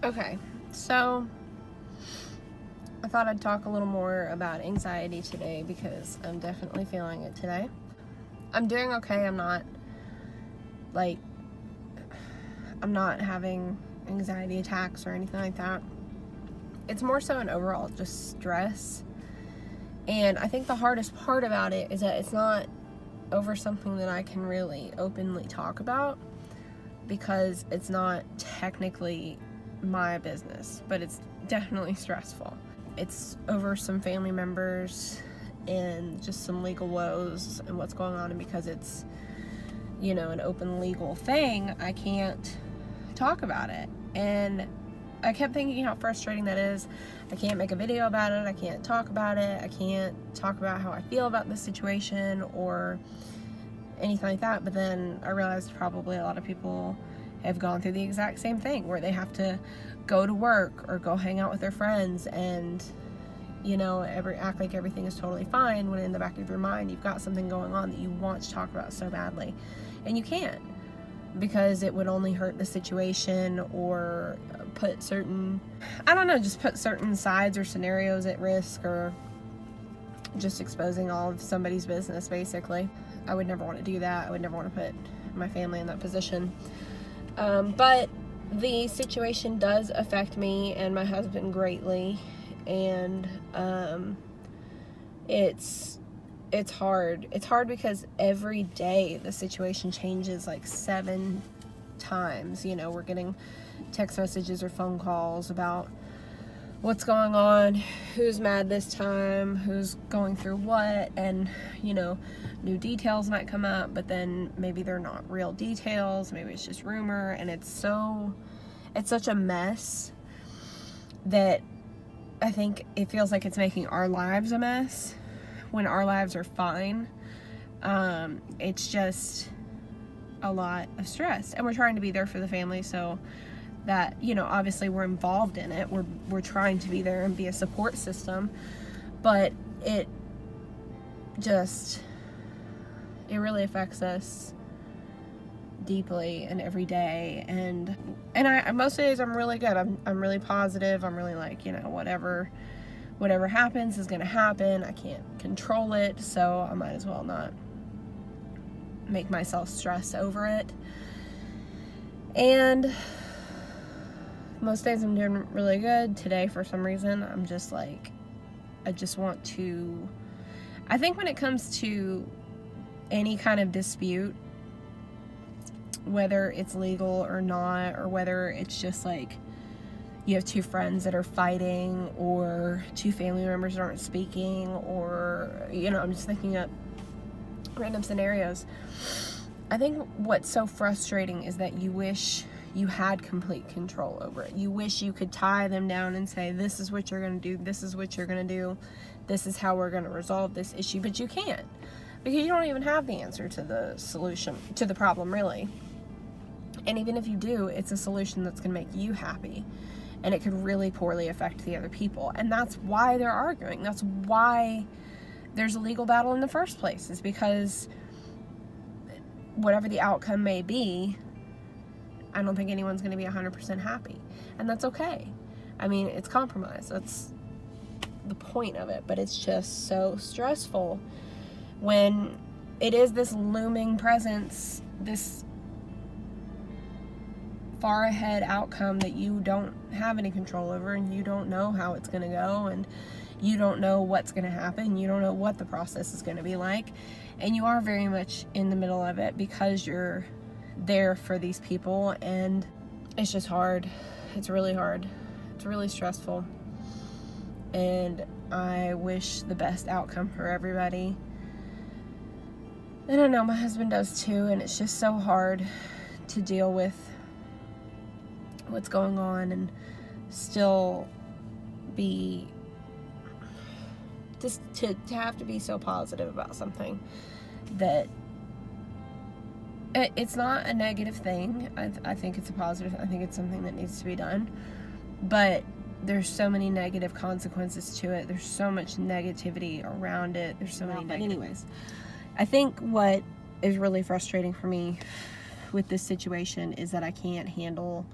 Okay, so I thought I'd talk a little more about anxiety today because I'm definitely feeling it today. I'm doing okay. I'm not having anxiety attacks or anything like that. It's more so an overall just stress. And I think the hardest part about it is that it's not over something that I can really openly talk about, because it's not technically my business, but it's definitely stressful. It's over some family members and just some legal woes and what's going on, and because it's, you know, an open legal thing, I can't talk about it. And I kept thinking how frustrating that is. I can't make a video about it, I can't talk about it, I can't talk about how I feel about this situation or anything like that. But then I realized probably a lot of people have gone through the exact same thing, where they have to go to work or go hang out with their friends and, you know, act like everything is totally fine, when in the back of your mind you've got something going on that you want to talk about so badly, and you can't, because it would only hurt the situation or put certain sides or scenarios at risk, or just exposing all of somebody's business, basically. I would never want to do that. I would never want to put my family in that position. But the situation does affect me and my husband greatly, and it's hard. It's hard because every day the situation changes like 7 times. You know, we're getting text messages or phone calls about what's going on, who's mad this time, who's going through what, and, you know, new details might come up, but then maybe they're not real details, maybe it's just rumor, and it's such a mess that I think it feels like it's making our lives a mess when our lives are fine. It's just a lot of stress, and we're trying to be there for the family, so that, you know, obviously we're involved in it. We're trying to be there and be a support system, but it really affects us deeply and every day. And I most days I'm really good. I'm really positive. I'm really like, you know, whatever happens is gonna happen. I can't control it, so I might as well not make myself stress over it. And most days I'm doing really good. Today, for some reason, I'm just like, I think when it comes to any kind of dispute, whether it's legal or not, or whether it's just like you have 2 friends that are fighting, or 2 family members that aren't speaking, or, you know, I'm just thinking up random scenarios. I think what's so frustrating is that you wish you had complete control over it. You wish you could tie them down and say, this is what you're going to do, this is what you're going to do, this is how we're going to resolve this issue, but you can't, because you don't even have the answer to the solution to the problem, really. And even if you do, it's a solution that's going to make you happy, and it could really poorly affect the other people. And that's why they're arguing. That's why there's a legal battle in the first place, is because whatever the outcome may be, I don't think anyone's going to be 100% happy. And that's okay. I mean, it's compromise. That's the point of it. But it's just so stressful when it is this looming presence, this far ahead outcome that you don't have any control over, and you don't know how it's going to go, and you don't know what's going to happen. You don't know what the process is going to be like. And you are very much in the middle of it because you're there for these people, and it's just hard. It's really hard. It's really stressful, and I wish the best outcome for everybody, and I know my husband does too. And it's just so hard to deal with what's going on and still be just to have to be so positive about something that it's not a negative thing. I think it's a positive. I think it's something that needs to be done. But there's so many negative consequences to it. There's so much negativity around it. There's so many negative. But anyways, I think what is really frustrating for me with this situation is that I can't handle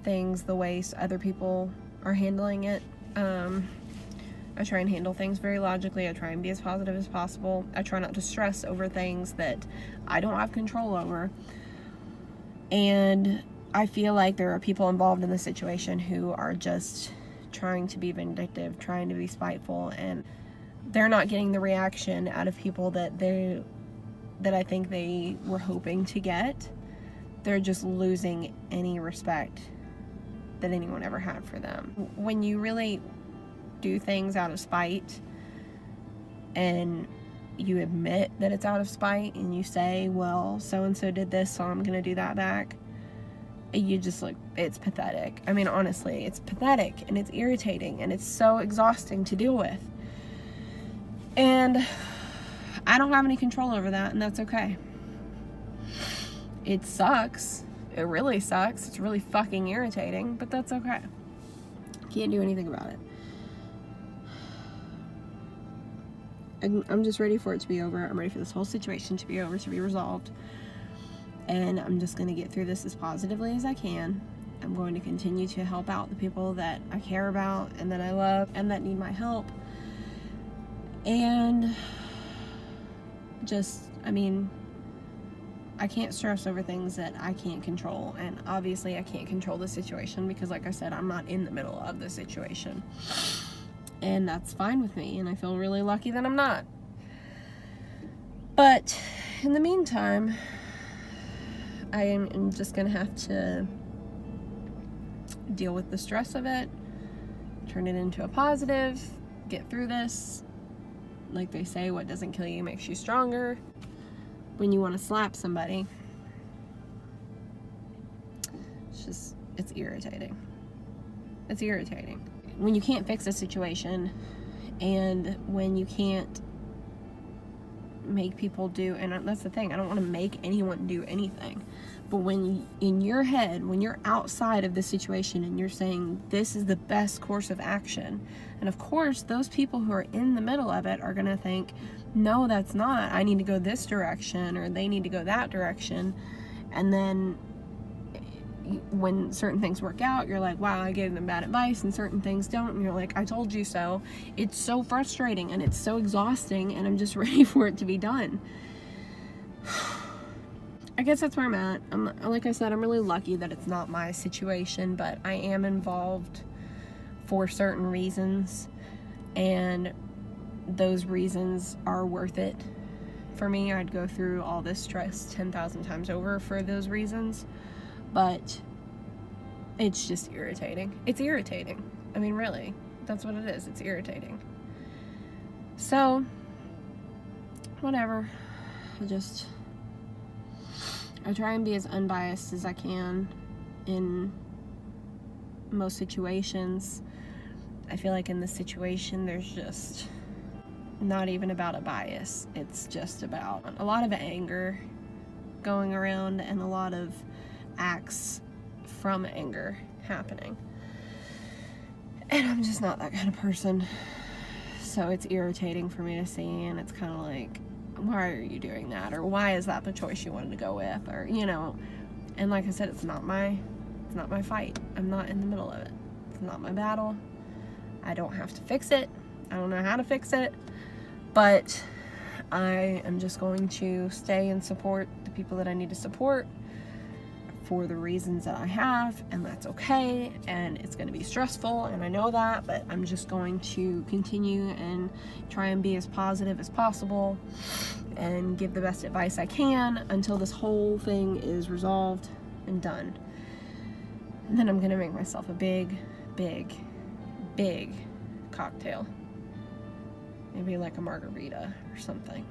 things the way other people are handling it. I try and handle things very logically. I try and be as positive as possible. I try not to stress over things that I don't have control over. And I feel like there are people involved in the situation who are just trying to be vindictive, trying to be spiteful, and they're not getting the reaction out of people that I think they were hoping to get. They're just losing any respect that anyone ever had for them. When you really do things out of spite and you admit that it's out of spite and you say, well, so-and-so did this, so I'm gonna do that back, you just look, it's pathetic. I mean, honestly, it's pathetic and it's irritating and it's so exhausting to deal with. And I don't have any control over that, and that's okay. It sucks. It really sucks. It's really fucking irritating, but that's okay. Can't do anything about it. I'm just ready for it to be over. I'm ready for this whole situation to be over, to be resolved. And I'm just going to get through this as positively as I can. I'm going to continue to help out the people that I care about and that I love and that need my help. And just, I mean, I can't stress over things that I can't control. And obviously I can't control the situation because, like I said, I'm not in the middle of the situation. And that's fine with me. And I feel really lucky that I'm not. But in the meantime, I am just going to have to deal with the stress of it, turn it into a positive, get through this. Like they say, what doesn't kill you makes you stronger. When you want to slap somebody, it's irritating. It's irritating. When you can't fix a situation and when you can't make people do, and that's the thing, I don't want to make anyone do anything, but when in your head, when you're outside of the situation and you're saying this is the best course of action, and of course those people who are in the middle of it are going to think, no, that's not, I need to go this direction, or they need to go that direction. And then when certain things work out, you're like, wow, I gave them bad advice, and certain things don't, and you're like, I told you so. It's so frustrating and it's so exhausting, and I'm just ready for it to be done. I guess that's where I'm at. Like I said, I'm really lucky that it's not my situation, but I am involved for certain reasons, and those reasons are worth it for me. I'd go through all this stress 10,000 times over for those reasons. But it's just irritating. It's irritating. I mean, really, that's what it is. It's irritating. So, whatever. I try and be as unbiased as I can in most situations. I feel like in this situation, there's just not even about a bias. It's just about a lot of anger going around and a lot of acts from anger happening, and I'm just not that kind of person, so it's irritating for me to see, and it's kind of like, why are you doing that, or why is that the choice you wanted to go with, or and like I said, it's not my fight. I'm not in the middle of it. It's not my battle. I don't have to fix it. I don't know how to fix it, but I am just going to stay and support the people that I need to support for the reasons that I have, and that's okay, and it's going to be stressful, and I know that, but I'm just going to continue and try and be as positive as possible and give the best advice I can until this whole thing is resolved and done. And then I'm going to make myself a big cocktail, maybe like a margarita or something.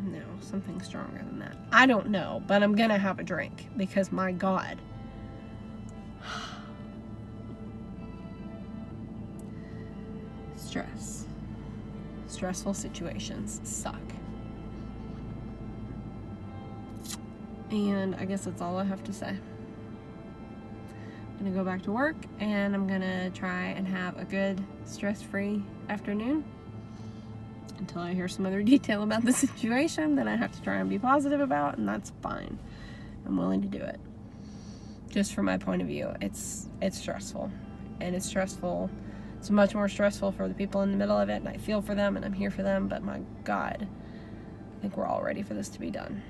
No, something stronger than that. I don't know, but I'm gonna have a drink because, my God. Stressful situations suck. And I guess that's all I have to say. I'm gonna go back to work, and I'm gonna try and have a good stress-free afternoon until I hear some other detail about the situation that I have to try and be positive about, and that's fine. I'm willing to do it. just from my point of view, it's stressful. And it's stressful. It's much more stressful for the people in the middle of it, and I feel for them, and I'm here for them, but my God, I think we're all ready for this to be done.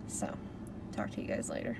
So, talk to you guys later.